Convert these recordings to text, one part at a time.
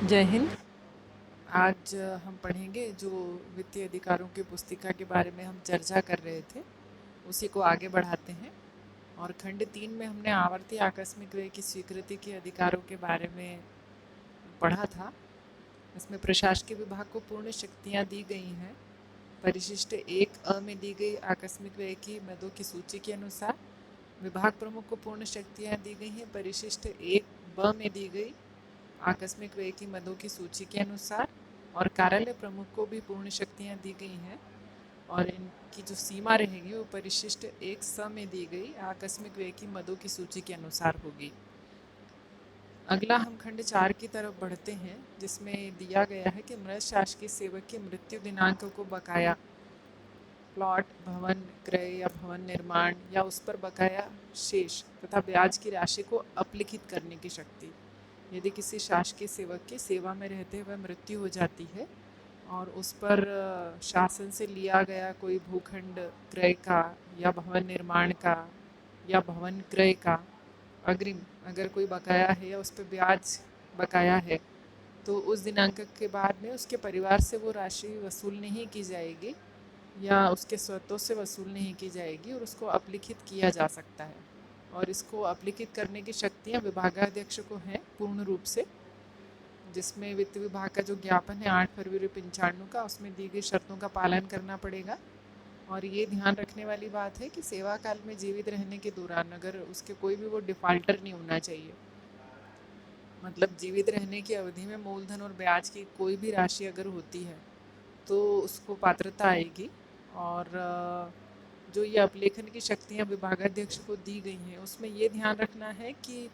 जय हिंद। आज हम पढ़ेंगे जो वित्तीय अधिकारों की पुस्तिका के बारे में हम चर्चा कर रहे थे, उसी को आगे बढ़ाते हैं। और खंड 3 में हमने आवर्ती आकस्मिक व्यय की स्वीकृति के अधिकारों के बारे में पढ़ा था। इसमें प्रशासकीय विभाग को पूर्ण शक्तियाँ दी गई हैं। परिशिष्ट 1 में दी गई आकस्मिक व्यय की मदों की सूची के अनुसार विभाग प्रमुख को पूर्ण शक्तियाँ दी गई हैं। परिशिष्ट 1 में दी गई आकस्मिक व्यय की मदों की सूची के अनुसार, और कार्यालय प्रमुख को भी पूर्ण शक्तियाँ दी गई हैं, और इनकी जो सीमा रहेगी वो परिशिष्ट 1 में दी गई आकस्मिक व्यय की मदों की सूची के अनुसार होगी। अगला हम खंड 4 की तरफ बढ़ते हैं, जिसमें दिया गया है कि मृत शासकीय सेवक की मृत्यु दिनांक को बकाया प्लॉट, भवन क्रय या भवन निर्माण या उस पर बकाया शेष तथा ब्याज की राशि को अपलिखित करने की शक्ति। यदि किसी शासकीय सेवक की सेवा में रहते हुए मृत्यु हो जाती है और उस पर शासन से लिया गया कोई भूखंड क्रय का या भवन निर्माण का या भवन क्रय का अग्रिम अगर कोई बकाया है या उस पर ब्याज बकाया है, तो उस दिनांक के बाद में उसके परिवार से वो राशि वसूल नहीं की जाएगी या उसके स्वतों से वसूल नहीं की जाएगी, और उसको अपलिखित किया जा सकता है। और इसको अपलिखित करने की शक्तियाँ विभागाध्यक्ष को हैं पूर्ण रूप से, जिसमें वित्त विभाग का जो ज्ञापन है 8 फरवरी 1995 का, उसमें दी गई शर्तों का पालन करना पड़ेगा। और ये ध्यान रखने वाली बात है कि सेवा काल में जीवित रहने के दौरान अगर उसके कोई भी वो डिफ़ाल्टर नहीं होना चाहिए। मतलब जीवित रहने की अवधि में मूलधन और ब्याज की कोई भी राशि अगर होती है तो उसको पात्रता आएगी। और जो ये अपलेखन की शक्तियाँ विभागाध्यक्ष को दी गई हैं उसमें ये ध्यान रखना है कि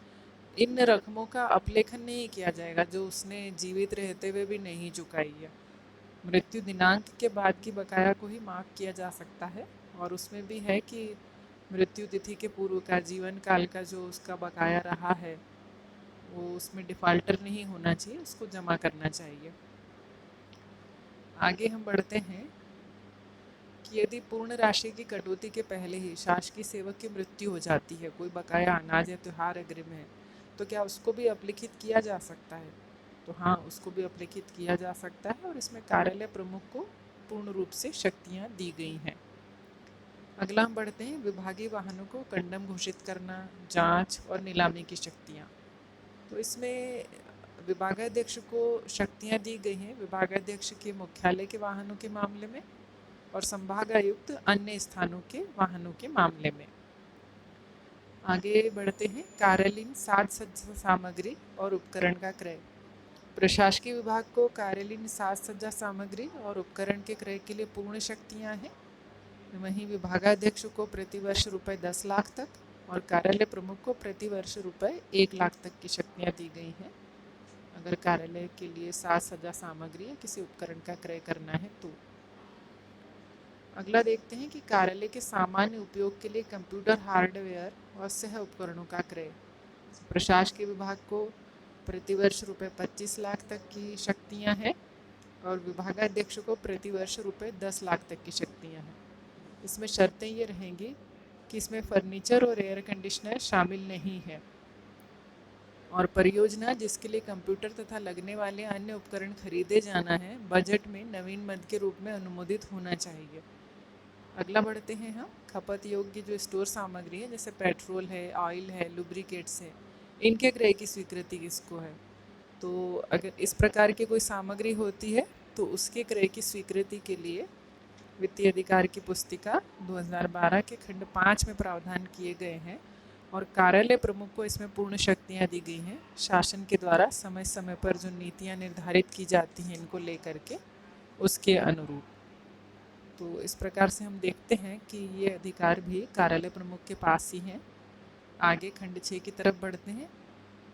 इन रकमों का अपलेखन नहीं किया जाएगा जो उसने जीवित रहते हुए भी नहीं चुकाई है। मृत्यु दिनांक के बाद की बकाया को ही माफ़ किया जा सकता है। और उसमें भी है कि मृत्यु तिथि के पूर्व का जीवन काल का जो उसका बकाया रहा है वो उसमें डिफ़ाल्टर नहीं होना चाहिए, उसको जमा करना चाहिए। आगे हम बढ़ते हैं कि यदि पूर्ण राशि की कटौती के पहले ही शासकीय सेवक की मृत्यु हो जाती है, कोई बकाया अनाज या त्योहार अग्रिम है, तो क्या उसको भी अपलिखित किया जा सकता है? तो हाँ, उसको भी अपलिखित किया जा सकता है, और इसमें कार्यालय प्रमुख को पूर्ण रूप से शक्तियाँ दी गई हैं। अगला हम बढ़ते हैं विभागीय वाहनों को कंडम घोषित करना, जांच और नीलामी की शक्तियाँ। तो इसमें विभागाध्यक्ष को शक्तियाँ दी गई हैं विभागाध्यक्ष के मुख्यालय के वाहनों के मामले में और संभागायुक्त अन्य स्थानों के वाहनों के मामले में। आगे बढ़ते हैं कार्यालयीन साज सज्जा सामग्री और उपकरण का क्रय। प्रशासकीय विभाग को कार्यालयीन साज सज्जा सामग्री और उपकरण के क्रय के लिए पूर्ण शक्तियाँ हैं। वहीं विभागाध्यक्ष को प्रतिवर्ष रुपये 10 लाख तक और कार्यालय प्रमुख को प्रतिवर्ष रुपये 1 लाख तक की शक्तियाँ दी गई हैं, अगर कार्यालय के लिए साज सज्जा सामग्री या किसी उपकरण का क्रय करना है तो। अगला देखते हैं कि कार्यालय के सामान्य उपयोग के लिए कंप्यूटर हार्डवेयर और सह उपकरणों का क्रय। प्रशासकीय विभाग को प्रतिवर्ष रुपये 25 लाख तक की शक्तियाँ हैं और विभागाध्यक्ष को प्रतिवर्ष रुपये 10 लाख तक की शक्तियाँ हैं। इसमें शर्तें ये रहेंगी कि इसमें फर्नीचर और एयर कंडीशनर शामिल नहीं है, और परियोजना जिसके लिए कंप्यूटर तथा लगने वाले अन्य उपकरण खरीदे जाना है बजट में नवीन मद के रूप में अनुमोदित होना चाहिए। अगला बढ़ते हैं हम खपत योग्य जो स्टोर सामग्री है, जैसे पेट्रोल है, ऑयल है, लुब्रिकेट्स है, इनके क्रय की स्वीकृति किसको है? तो अगर इस प्रकार की कोई सामग्री होती है तो उसके क्रय की स्वीकृति के लिए वित्तीय अधिकार की पुस्तिका 2012 के खंड 5 में प्रावधान किए गए हैं, और कार्यालय प्रमुख को इसमें पूर्ण शक्तियाँ दी गई हैं शासन के द्वारा समय समय पर जो नीतियाँ निर्धारित की जाती हैं इनको लेकर के उसके अनुरूप। तो इस प्रकार से हम देखते हैं कि ये अधिकार भी कार्यालय प्रमुख के पास ही हैं। आगे खंड 6 की तरफ बढ़ते हैं,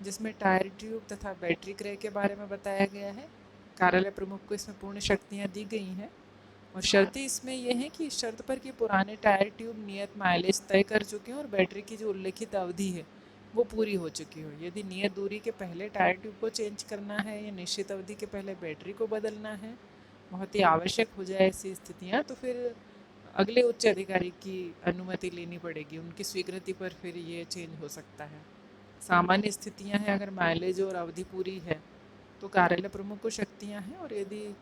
जिसमें टायर ट्यूब तथा बैटरी क्रय के बारे में बताया गया है। कार्यालय प्रमुख को इसमें पूर्ण शक्तियाँ दी गई हैं, और शर्तें इसमें यह हैं कि इस शर्त पर कि पुराने टायर ट्यूब नियत माइलेज तय कर चुके हों और बैटरी की जो उल्लिखित अवधि है वो पूरी हो चुकी हो। यदि नियत दूरी के पहले टायर ट्यूब को चेंज करना है या निश्चित अवधि के पहले बैटरी को बदलना है, बहुत ही आवश्यक हो जाए ऐसी स्थितियाँ, तो फिर अगले उच्च अधिकारी की अनुमति लेनी पड़ेगी, उनकी स्वीकृति पर फिर ये चेंज हो सकता है। सामान्य स्थितियाँ हैं अगर माइलेज और अवधि पूरी है तो कार्यालय प्रमुख को शक्तियाँ हैं, और यदि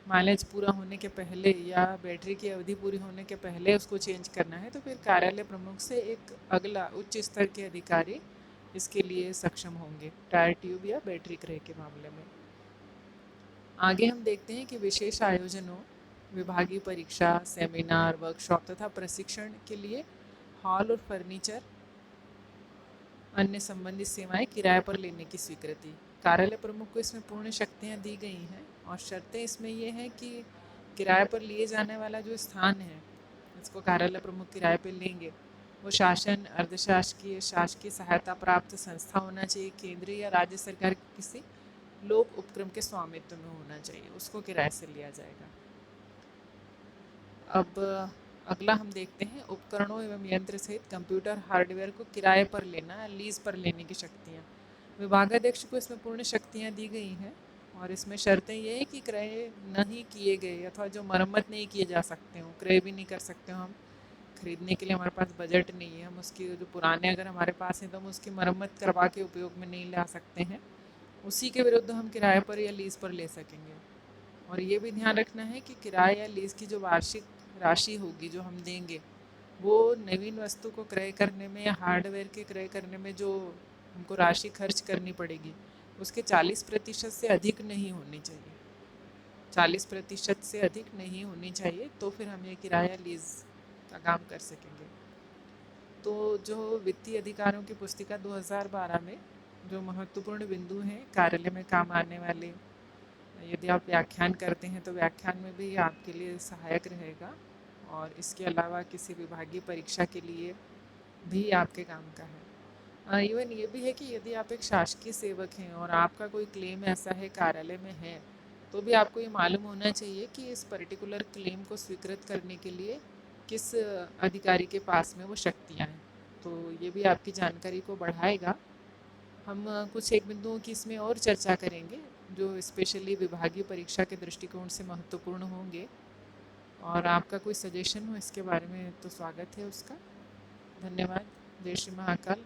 माइलेज पूरा होने के पहले या बैटरी की अवधि पूरी होने के पहले उसको चेंज करना है तो फिर कार्यालय प्रमुख से एक अगला उच्च स्तर के अधिकारी इसके लिए सक्षम होंगे, टायर ट्यूब या बैटरी क्रय के मामले में। आगे हम देखते हैं कि विशेष आयोजनों, विभागीय परीक्षा, सेमिनार, वर्कशॉप तथा प्रशिक्षण के लिए हॉल और फर्नीचर, अन्य संबंधित सेवाएं किराए पर लेने की स्वीकृति। कार्यालय प्रमुख को इसमें पूर्ण शक्तियां दी गई हैं, और शर्तें इसमें ये हैं कि किराए पर लिए जाने वाला जो स्थान है इसको कार्यालय प्रमुख किराए पर लेंगे, वो शासन, अर्धशासकीय, शासकीय सहायता प्राप्त संस्था होना चाहिए, केंद्रीय या राज्य सरकार के किसी लोक उपक्रम के स्वामित्व में होना चाहिए, उसको किराए से लिया जाएगा। अब अगला हम देखते हैं उपकरणों एवं यंत्र सहित कंप्यूटर हार्डवेयर को किराए पर लेना, लीज पर लेने की शक्तियाँ। विभागाध्यक्ष को इसमें पूर्ण शक्तियाँ दी गई हैं, और इसमें शर्तें ये है कि क्रय नहीं किए गए अथवा जो मरम्मत नहीं किए जा सकते हों, क्रय भी नहीं कर सकते हो हम, खरीदने के लिए हमारे पास बजट नहीं है, हम उसकी जो पुराने अगर हमारे पास हैं तो हम उसकी मरम्मत करवा के उपयोग में नहीं ला सकते हैं, उसी के विरुद्ध हम किराए पर या लीज पर ले सकेंगे। और ये भी ध्यान रखना है कि किराए या लीज की जो वार्षिक राशि होगी जो हम देंगे, वो नवीन वस्तु को क्रय करने में या हार्डवेयर के क्रय करने में जो हमको राशि खर्च करनी पड़ेगी उसके 40% से अधिक नहीं होनी चाहिए। 40% से अधिक नहीं होनी चाहिए, तो फिर हम ये किराया लीज का काम कर सकेंगे। तो जो वित्तीय अधिकारों की पुस्तिका 2012 में जो महत्वपूर्ण बिंदु हैं कार्यालय में काम आने वाले, यदि आप व्याख्यान करते हैं तो व्याख्यान में भी आपके लिए सहायक रहेगा, और इसके अलावा किसी विभागीय परीक्षा के लिए भी आपके काम का है। इवन ये भी है कि यदि आप एक शासकीय सेवक हैं और आपका कोई क्लेम ऐसा है कार्यालय में है, तो भी आपको ये मालूम होना चाहिए कि इस पर्टिकुलर क्लेम को स्वीकृत करने के लिए किस अधिकारी के पास में वो शक्तियाँ हैं। तो ये भी आपकी जानकारी को बढ़ाएगा। हम कुछ एक बिंदुओं की इसमें और चर्चा करेंगे जो स्पेशली विभागीय परीक्षा के दृष्टिकोण से महत्वपूर्ण होंगे, और आपका कोई सजेशन हो इसके बारे में तो स्वागत है उसका। धन्यवाद। जय श्री महाकाल।